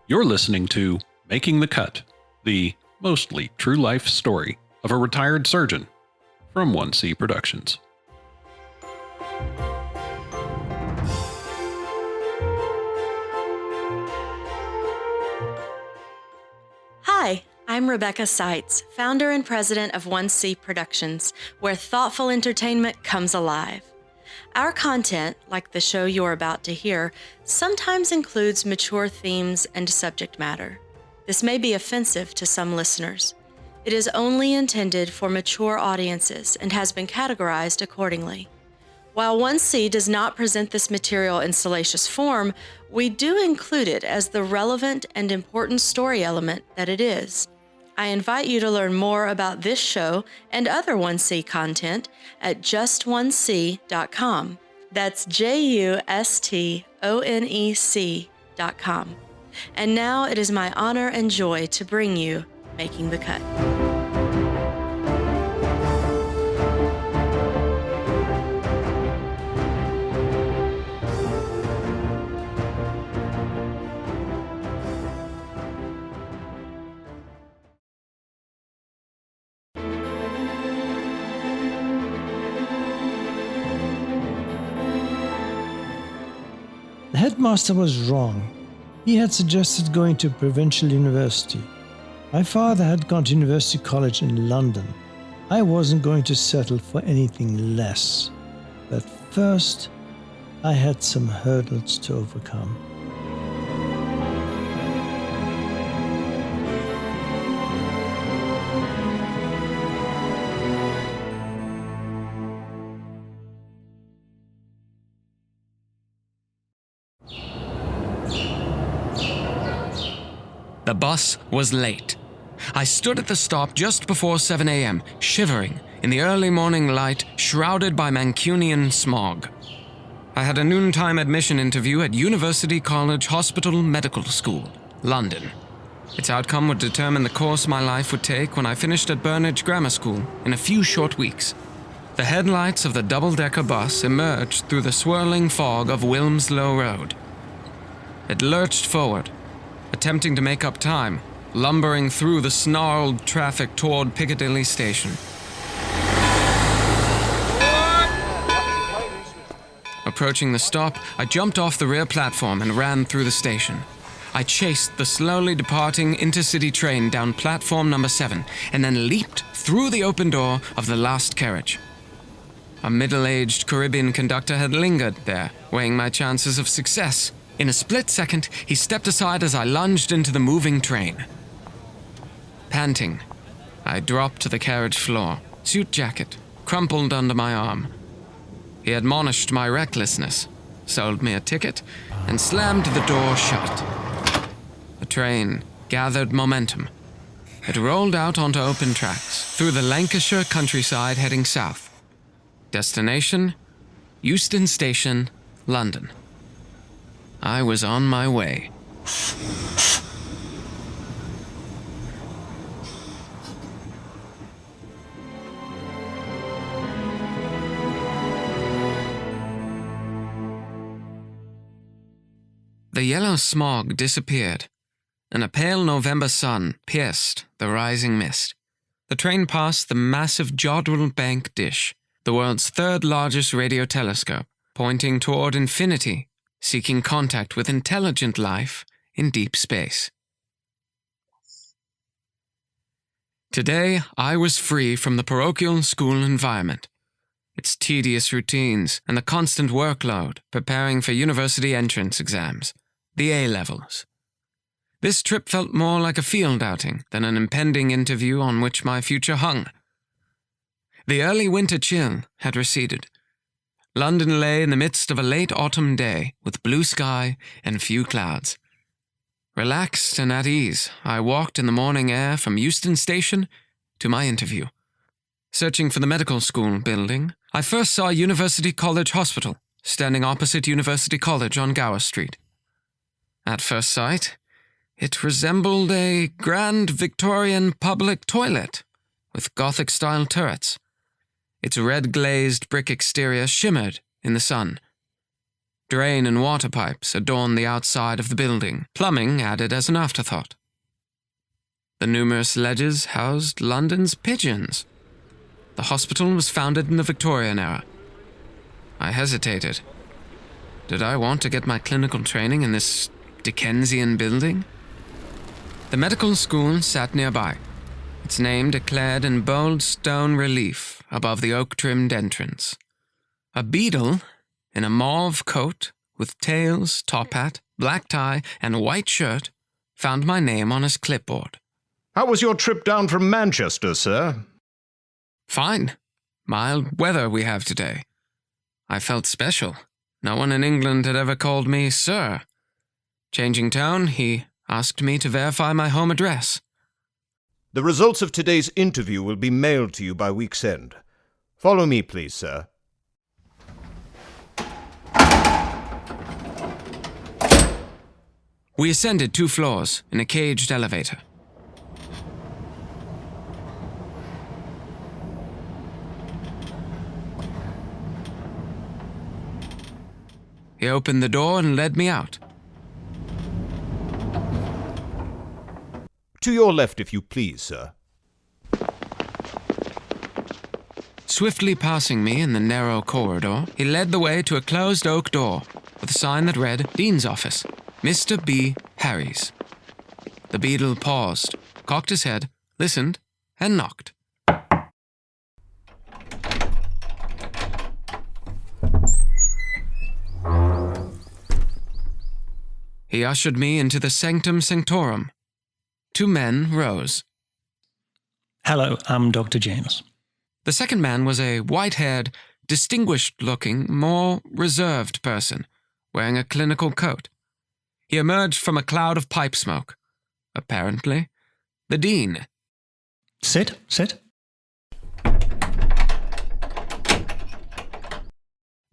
You're listening to Making the Cut, the mostly true life story of a retired surgeon from 1C Productions. Hi, I'm Rebecca Seitz, founder and president of 1C Productions, where thoughtful entertainment comes alive. Our content, like the show you're about to hear, sometimes includes mature themes and subject matter. This may be offensive to some listeners. It is only intended for mature audiences and has been categorized accordingly. While 1C does not present this material in salacious form, we do include it as the relevant and important story element that it is. I invite you to learn more about this show and other 1C content at just1c.com. That's JUSTONEC.com. And now it is my honor and joy to bring you Making the Cut. The headmaster was wrong. He had suggested going to a provincial university. My father had gone to University College in London. I wasn't going to settle for anything less. But first, I had some hurdles to overcome. The bus was late. I stood at the stop just before 7 a.m., shivering in the early morning light, shrouded by Mancunian smog. I had a noontime admission interview at University College Hospital Medical School, London. Its outcome would determine the course my life would take when I finished at Burnage Grammar School in a few short weeks. The headlights of the double-decker bus emerged through the swirling fog of Wilmslow Road. It lurched forward, attempting to make up time, lumbering through the snarled traffic toward Piccadilly Station. Approaching the stop, I jumped off the rear platform and ran through the station. I chased the slowly departing intercity train down platform number 7 and then leaped through the open door of the last carriage. A middle-aged Caribbean conductor had lingered there, weighing my chances of success. In a split second, he stepped aside as I lunged into the moving train. Panting, I dropped to the carriage floor, suit jacket crumpled under my arm. He admonished my recklessness, sold me a ticket, and slammed the door shut. The train gathered momentum. It rolled out onto open tracks, through the Lancashire countryside heading south. Destination, Euston Station, London. I was on my way. The yellow smog disappeared, and a pale November sun pierced the rising mist. The train passed the massive Jodrell Bank dish, the world's third largest radio telescope, pointing toward infinity, seeking contact with intelligent life in deep space. Today, I was free from the parochial school environment, its tedious routines and the constant workload preparing for university entrance exams, the A-levels. This trip felt more like a field outing than an impending interview on which my future hung. The early winter chill had receded. London lay in the midst of a late autumn day with blue sky and few clouds. Relaxed and at ease, I walked in the morning air from Euston Station to my interview. Searching for the medical school building, I first saw University College Hospital, standing opposite University College on Gower Street. At first sight, it resembled a grand Victorian public toilet with Gothic-style turrets. Its red-glazed brick exterior shimmered in the sun. Drain and water pipes adorned the outside of the building, plumbing added as an afterthought. The numerous ledges housed London's pigeons. The hospital was founded in the Victorian era. I hesitated. Did I want to get my clinical training in this Dickensian building? The medical school sat nearby, its name declared in bold stone relief above the oak-trimmed entrance. A beadle, in a mauve coat, with tails, top hat, black tie, and white shirt, found my name on his clipboard. How was your trip down from Manchester, sir? Fine. Mild weather we have today. I felt special. No one in England had ever called me sir. Changing tone, he asked me to verify my home address. The results of today's interview will be mailed to you by week's end. Follow me, please, sir. We ascended 2 floors in a caged elevator. He opened the door and led me out. To your left, if you please, sir. Swiftly passing me in the narrow corridor, he led the way to a closed oak door with a sign that read, Dean's Office, Mr. B. Harries. The beadle paused, cocked his head, listened, and knocked. He ushered me into the sanctum sanctorum. 2 men rose. Hello, I'm Dr. James. The second man was a white-haired, distinguished-looking, more reserved person, wearing a clinical coat. He emerged from a cloud of pipe smoke. Apparently, the dean. Sit.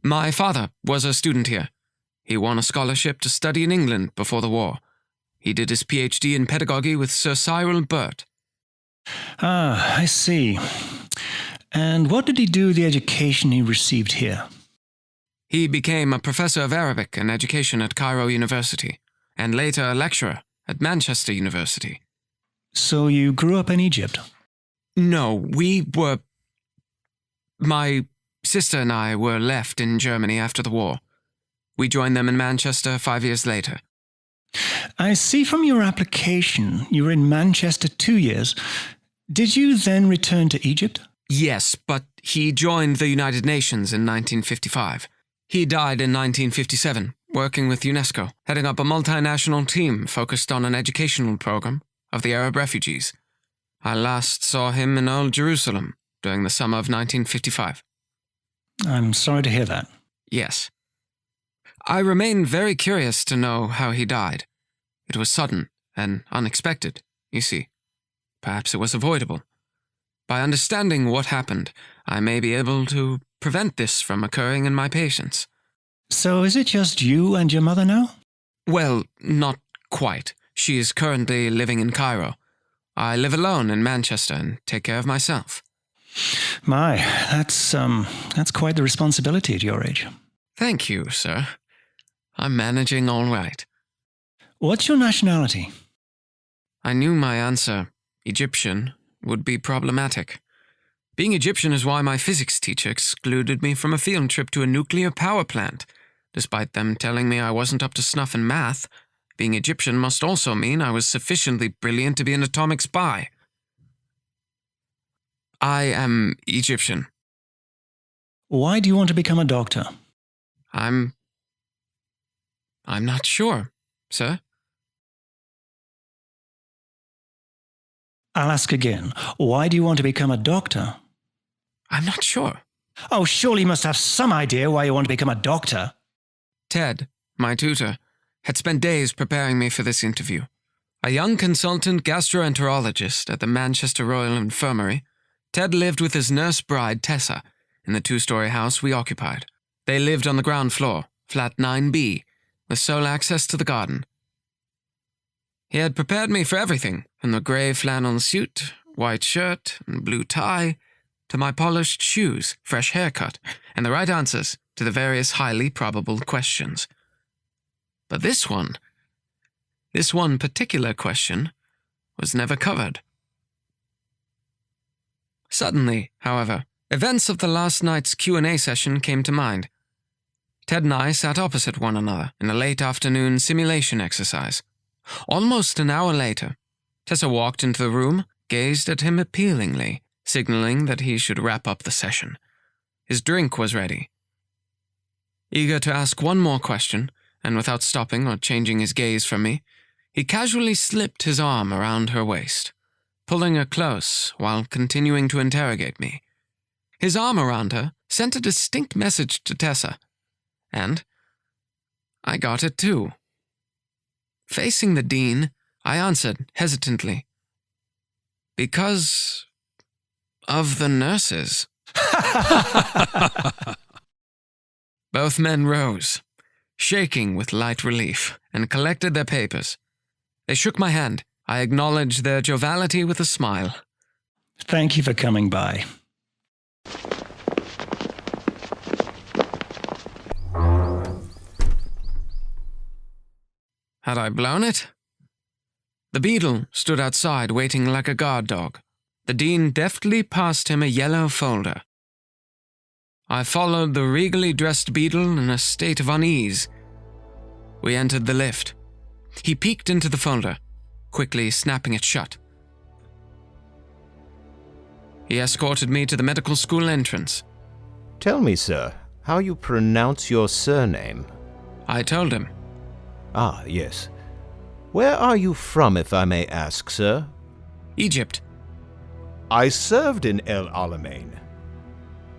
My father was a student here. He won a scholarship to study in England before the war. He did his PhD in pedagogy with Sir Cyril Burt. Ah, I see. And what did he do with the education he received here? He became a professor of Arabic and education at Cairo University, and later a lecturer at Manchester University. So you grew up in Egypt? No, my sister and I were left in Germany after the war. We joined them in Manchester 5 years later. I see from your application you were in Manchester 2 years. Did you then return to Egypt? Yes, but he joined the United Nations in 1955. He died in 1957, working with UNESCO, heading up a multinational team focused on an educational program of the Arab refugees. I last saw him in Old Jerusalem during the summer of 1955. I'm sorry to hear that. Yes. I remain very curious to know how he died. It was sudden and unexpected, you see. Perhaps it was avoidable. By understanding what happened, I may be able to prevent this from occurring in my patients. So is it just you and your mother now? Well, not quite. She is currently living in Cairo. I live alone in Manchester and take care of myself. My, that's quite the responsibility at your age. Thank you, sir. I'm managing all right. What's your nationality? I knew my answer, Egyptian, would be problematic. Being Egyptian is why my physics teacher excluded me from a field trip to a nuclear power plant. Despite them telling me I wasn't up to snuff in math, being Egyptian must also mean I was sufficiently brilliant to be an atomic spy. I am Egyptian. Why do you want to become a doctor? I'm not sure, sir. I'll ask again. Why do you want to become a doctor? I'm not sure. Oh, surely you must have some idea why you want to become a doctor. Ted, my tutor, had spent days preparing me for this interview. A young consultant gastroenterologist at the Manchester Royal Infirmary, Ted lived with his nurse bride, Tessa, in the 2-story house we occupied. They lived on the ground floor, flat 9B, with sole access to the garden. He had prepared me for everything, from the grey flannel suit, white shirt, and blue tie, to my polished shoes, fresh haircut, and the right answers to the various highly probable questions. But this one particular question, was never covered. Suddenly, however, events of the last night's Q&A session came to mind. Ted and I sat opposite one another in a late afternoon simulation exercise. Almost an hour later, Tessa walked into the room, gazed at him appealingly, signaling that he should wrap up the session. His drink was ready. Eager to ask one more question, and without stopping or changing his gaze from me, he casually slipped his arm around her waist, pulling her close while continuing to interrogate me. His arm around her sent a distinct message to Tessa, and I got it too. Facing the dean, I answered hesitantly, "Because of the nurses." Both men rose, shaking with light relief, and collected their papers. They shook my hand. I acknowledged their joviality with a smile. Thank you for coming by. Had I blown it? The Beadle stood outside waiting like a guard dog. The dean deftly passed him a yellow folder. I followed the regally dressed Beadle in a state of unease. We entered the lift. He peeked into the folder, quickly snapping it shut. He escorted me to the medical school entrance. Tell me, sir, how you pronounce your surname. I told him. Ah, yes. Where are you from, if I may ask, sir? Egypt. I served in El Alamein.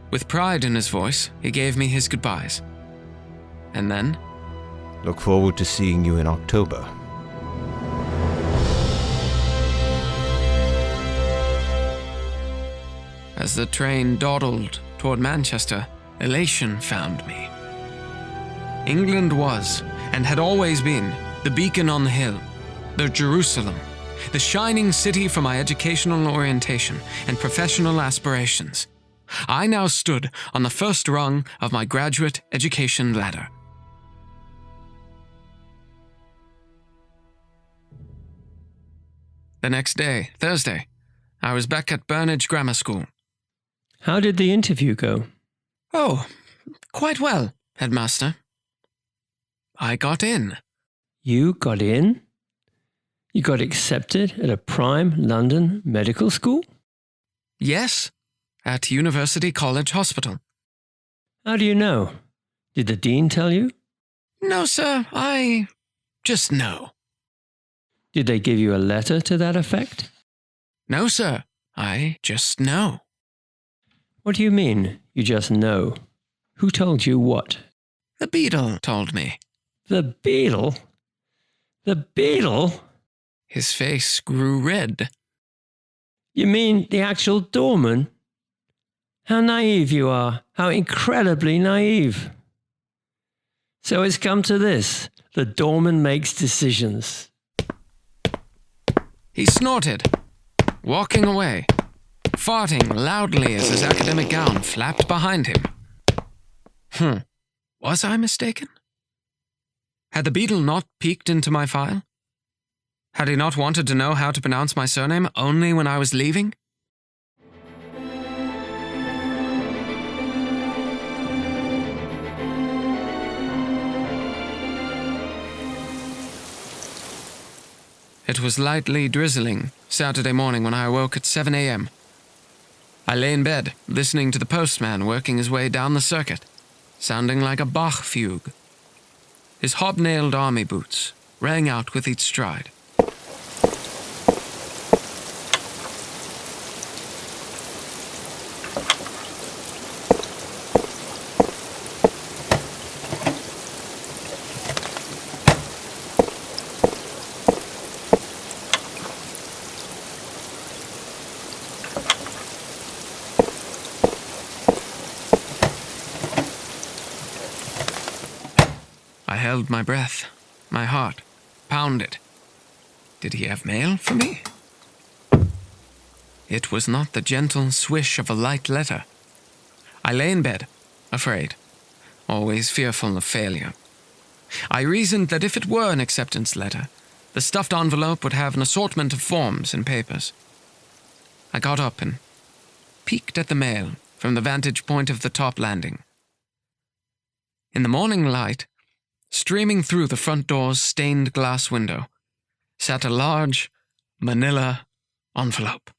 With pride in his voice, he gave me his goodbyes. And then, Look forward to seeing you in October. as the train dawdled toward Manchester, elation found me. England was, and had always been, the beacon on the hill, the Jerusalem, the shining city for my educational orientation and professional aspirations. I now stood on the first rung of my graduate education ladder. The next day, Thursday, I was back at Burnage Grammar School. How did the interview go? Oh, quite well, Headmaster. I got in. You got in? You got accepted at a prime London medical school? Yes, at University College Hospital. How do you know? Did the dean tell you? No, sir, I just know. Did they give you a letter to that effect? No, sir, I just know. What do you mean, you just know? Who told you what? The Beadle told me. The Beadle? The Beadle? His face grew red. You mean the actual doorman? How naive you are. How incredibly naive. So it's come to this. The doorman makes decisions. He snorted, walking away, farting loudly as his academic gown flapped behind him. Was I mistaken? Had the Beadle not peeked into my file? Had he not wanted to know how to pronounce my surname only when I was leaving? It was lightly drizzling Saturday morning when I awoke at 7 a.m. I lay in bed, listening to the postman working his way down the circuit, sounding like a Bach fugue. His hobnailed army boots rang out with each stride. I held my breath. My heart pounded. Did he have mail for me? It was not the gentle swish of a light letter. I lay in bed, afraid, always fearful of failure. I reasoned that if it were an acceptance letter, the stuffed envelope would have an assortment of forms and papers. I got up and peeked at the mail from the vantage point of the top landing. In the morning light, streaming through the front door's stained glass window, sat a large, manila envelope.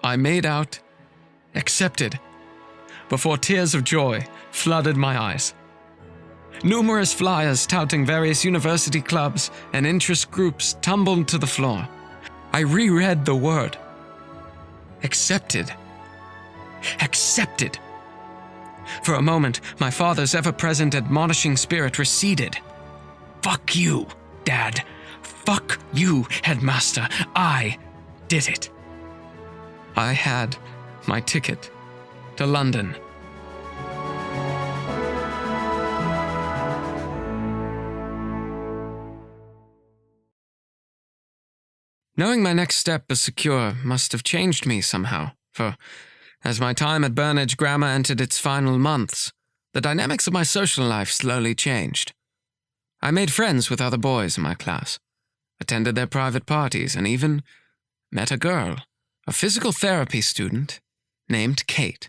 I made out accepted before tears of joy flooded my eyes. Numerous flyers touting various university clubs and interest groups tumbled to the floor. I reread the word. Accepted. Accepted. For a moment, my father's ever-present admonishing spirit receded. Fuck you, Dad. Fuck you, Headmaster. I did it. I had my ticket to London. Knowing my next step was secure must have changed me somehow, for as my time at Burnage Grammar entered its final months, the dynamics of my social life slowly changed. I made friends with other boys in my class, attended their private parties, and even met a girl, a physical therapy student named Kate.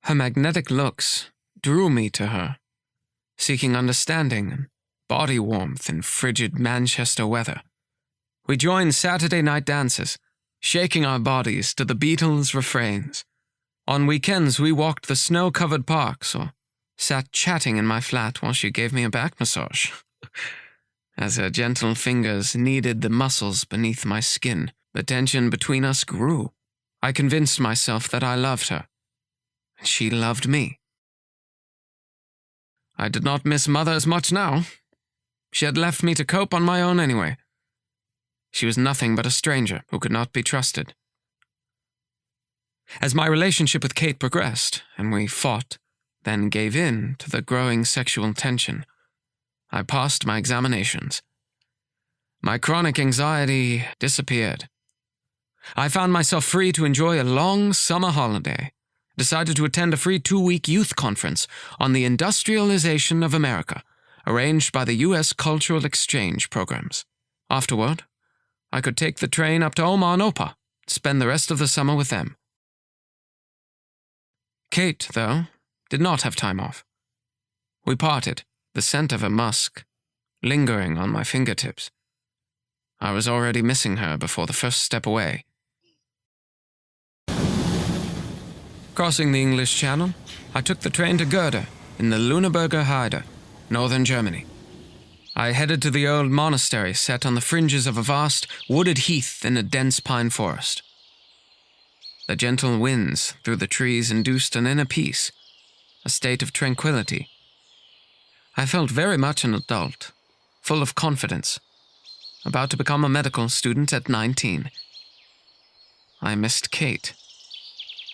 Her magnetic looks drew me to her, seeking understanding and body warmth in frigid Manchester weather. We joined Saturday night dances, shaking our bodies to the Beatles' refrains. On weekends, we walked the snow-covered parks or sat chatting in my flat while she gave me a back massage. As her gentle fingers kneaded the muscles beneath my skin, the tension between us grew. I convinced myself that I loved her, and she loved me. I did not miss Mother as much now. She had left me to cope on my own anyway. She was nothing but a stranger who could not be trusted. As my relationship with Kate progressed, and we fought, then gave in to the growing sexual tension, I passed my examinations. My chronic anxiety disappeared. I found myself free to enjoy a long summer holiday, decided to attend a free 2-week youth conference on the industrialization of America, arranged by the U.S. Cultural Exchange programs. Afterward, I could take the train up to Oma and Opa, spend the rest of the summer with them. Kate, though, did not have time off. We parted, the scent of her musk lingering on my fingertips. I was already missing her before the first step away. Crossing the English Channel, I took the train to Goethe in the Lüneburger Heide, northern Germany. I headed to the old monastery set on the fringes of a vast, wooded heath in a dense pine forest. The gentle winds through the trees induced an inner peace, a state of tranquility. I felt very much an adult, full of confidence, about to become a medical student at 19. I missed Kate.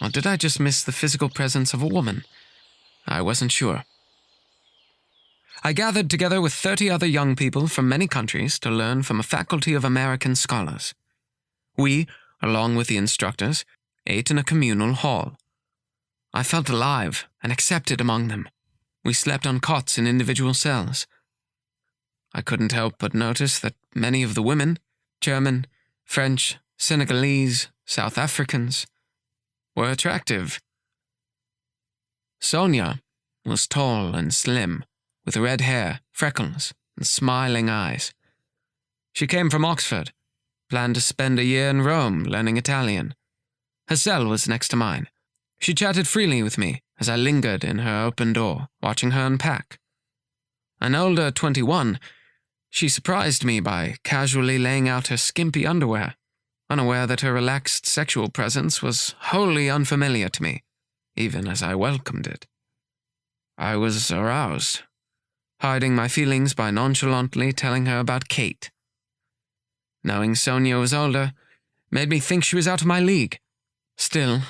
Or did I just miss the physical presence of a woman? I wasn't sure. I gathered together with 30 other young people from many countries to learn from a faculty of American scholars. We, along with the instructors, ate in a communal hall. I felt alive and accepted among them. We slept on cots in individual cells. I couldn't help but notice that many of the women, German, French, Senegalese, South Africans, were attractive. Sonia was tall and slim, with red hair, freckles, and smiling eyes. She came from Oxford, planned to spend a year in Rome learning Italian. Her cell was next to mine. She chatted freely with me as I lingered in her open door, watching her unpack. An older 21, she surprised me by casually laying out her skimpy underwear, unaware that her relaxed sexual presence was wholly unfamiliar to me, even as I welcomed it. I was aroused, hiding my feelings by nonchalantly telling her about Kate. knowing Sonia was older, made me think she was out of my league. Still,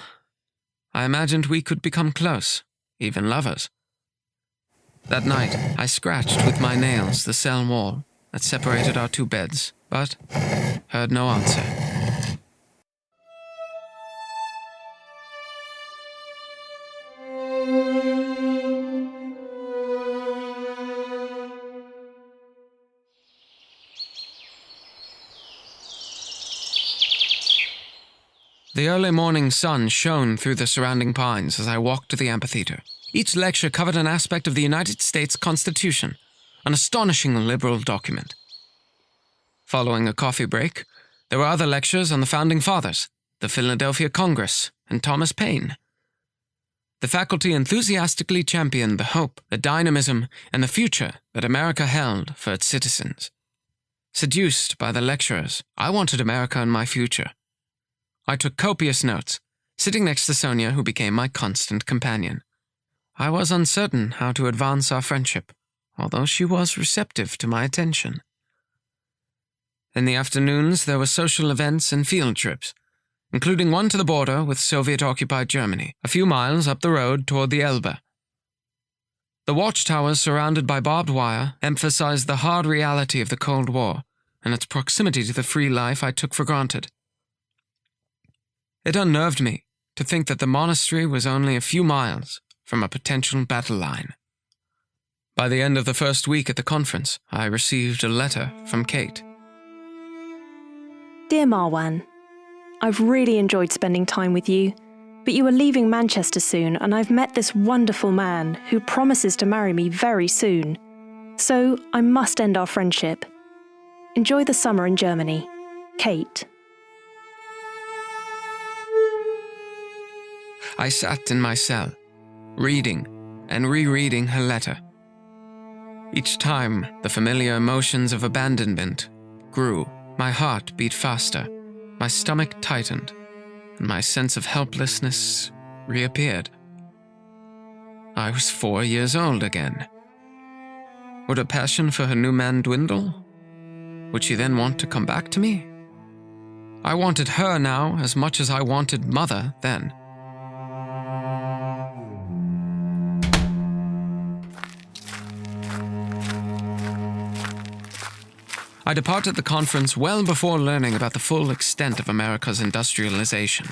I imagined we could become close, even lovers. That night, I scratched with my nails the cell wall that separated our two beds, but heard no answer. The early morning sun shone through the surrounding pines as I walked to the amphitheater. Each lecture covered an aspect of the United States Constitution, an astonishing liberal document. Following a coffee break, there were other lectures on the Founding Fathers, the Philadelphia Congress, and Thomas Paine. The faculty enthusiastically championed the hope, the dynamism, and the future that America held for its citizens. Seduced by the lecturers, I wanted America in my future. I took copious notes, sitting next to Sonia, who became my constant companion. I was uncertain how to advance our friendship, although she was receptive to my attention. In the afternoons, there were social events and field trips, including one to the border with Soviet-occupied Germany, a few miles up the road toward the Elbe. The watchtowers surrounded by barbed wire emphasized the hard reality of the Cold War and its proximity to the free life I took for granted. It unnerved me to think that the monastery was only a few miles from a potential battle line. By the end of the first week at the conference, I received a letter from Kate. Dear Marwan, I've really enjoyed spending time with you, but you are leaving Manchester soon and I've met this wonderful man who promises to marry me very soon. So I must end our friendship. Enjoy the summer in Germany. Kate. I sat in my cell, reading and rereading her letter. Each time, the familiar emotions of abandonment grew. My heart beat faster, my stomach tightened, and my sense of helplessness reappeared. I was 4 years old again. Would her passion for her new man dwindle? Would she then want to come back to me? I wanted her now as much as I wanted Mother then. I departed the conference well before learning about the full extent of America's industrialization.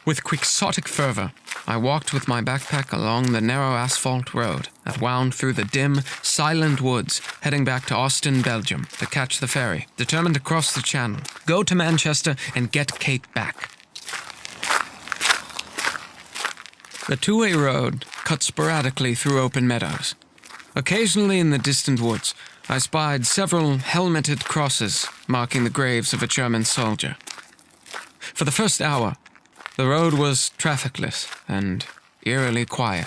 With quixotic fervor, I walked with my backpack along the narrow asphalt road that wound through the dim, silent woods, heading back to Austin, Belgium, to catch the ferry, determined to cross the channel, go to Manchester, and get Kate back. The two-way road cut sporadically through open meadows. Occasionally in the distant woods, I spied several helmeted crosses marking the graves of a German soldier. For the first hour, the road was trafficless and eerily quiet.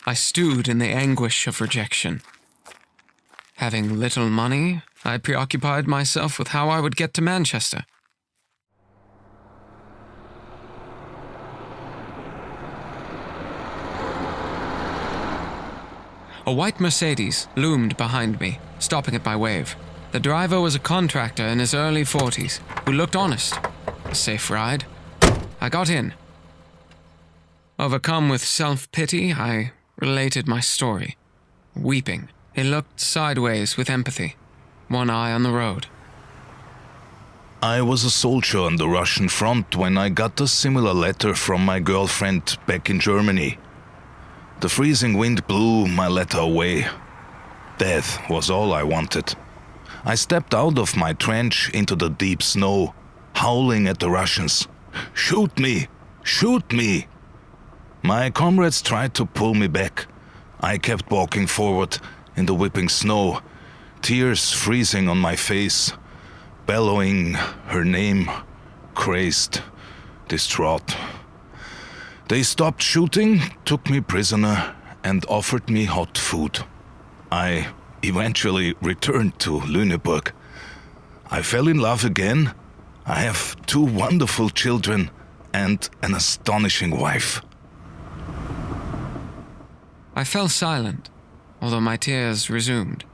I stewed in the anguish of rejection. Having little money, I preoccupied myself with how I would get to Manchester. A white Mercedes loomed behind me, stopping at my wave. The driver was a contractor in his early 40s, who looked honest. A safe ride. I got in. Overcome with self-pity, I related my story. Weeping, he looked sideways with empathy, one eye on the road. I was a soldier on the Russian front when I got a similar letter from my girlfriend back in Germany. The freezing wind blew my letter away. Death was all I wanted. I stepped out of my trench into the deep snow, howling at the Russians. "Shoot me! Shoot me!" My comrades tried to pull me back. I kept walking forward in the whipping snow, tears freezing on my face, bellowing her name, crazed, distraught. They stopped shooting, took me prisoner, and offered me hot food. I eventually returned to Lüneburg. I fell in love again. I have 2 wonderful children and an astonishing wife. I fell silent, although my tears resumed.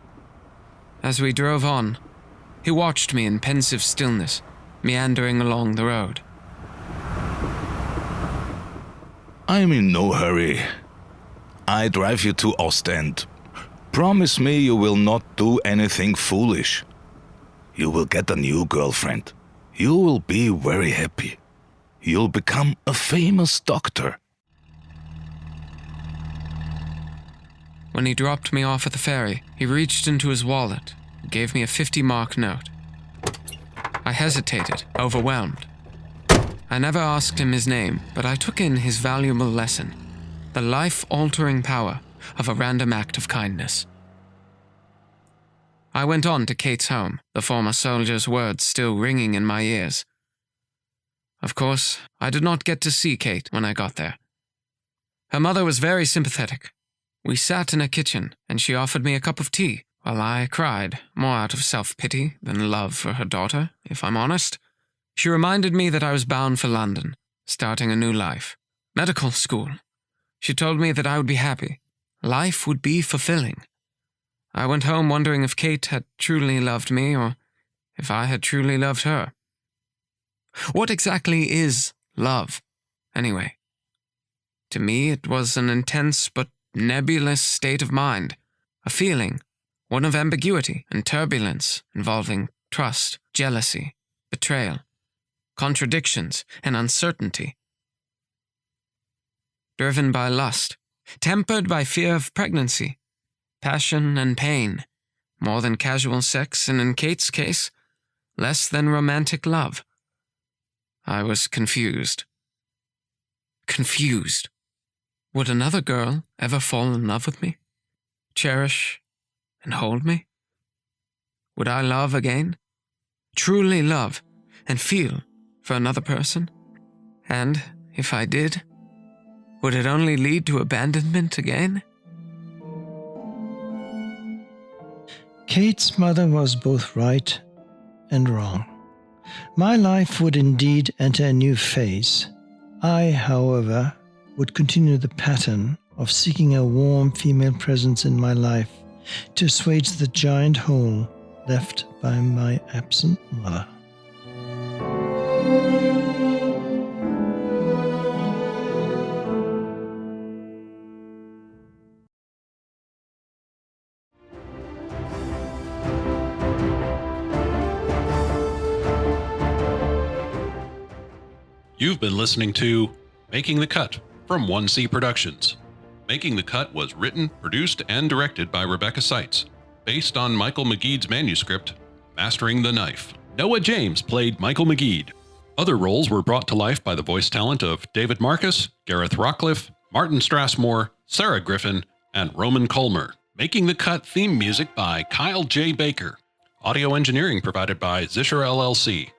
As we drove on, He watched me in pensive stillness, meandering along the road. I'm in no hurry. I drive you to Ostend. Promise me you will not do anything foolish. You will get a new girlfriend. You will be very happy. You'll become a famous doctor. When he dropped me off at the ferry, he reached into his wallet and gave me a 50-mark note. I hesitated, overwhelmed. I never asked him his name, but I took in his valuable lesson, the life-altering power of a random act of kindness. I went on to Kate's home, the former soldier's words still ringing in my ears. Of course, I did not get to see Kate when I got there. Her mother was very sympathetic. We sat in a kitchen, and she offered me a cup of tea, while I cried, more out of self-pity than love for her daughter, if I'm honest. She reminded me that I was bound for London, starting a new life. Medical school. She told me that I would be happy. Life would be fulfilling. I went home wondering if Kate had truly loved me, or if I had truly loved her. What exactly is love, anyway? To me, it was an intense but nebulous state of mind, a feeling, one of ambiguity and turbulence involving trust, jealousy, betrayal, contradictions, and uncertainty. Driven by lust, tempered by fear of pregnancy, passion and pain, more than casual sex, and in Kate's case, less than romantic love. I was confused. Confused. Would another girl ever fall in love with me? Cherish and hold me? Would I love again? Truly love and feel for another person? And if I did, would it only lead to abandonment again? Kate's mother was both right and wrong. My life would indeed enter a new phase. I, however, would continue the pattern of seeking a warm female presence in my life to assuage the giant hole left by my absent mother. You've been listening to Making the Cut from 1C Productions. Making the Cut was written, produced, and directed by Rebecca Seitz, based on Michael McGead's manuscript, Mastering the Knife. Noah James played Michael McGead. Other roles were brought to life by the voice talent of David Marcus, Gareth Rockcliffe, Martin Strassmore, Sarah Griffin, and Roman Colmer. Making the Cut theme music by Kyle J. Baker. Audio engineering provided by Zisher LLC.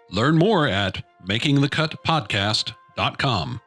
Learn more at makingthecutpodcast.com.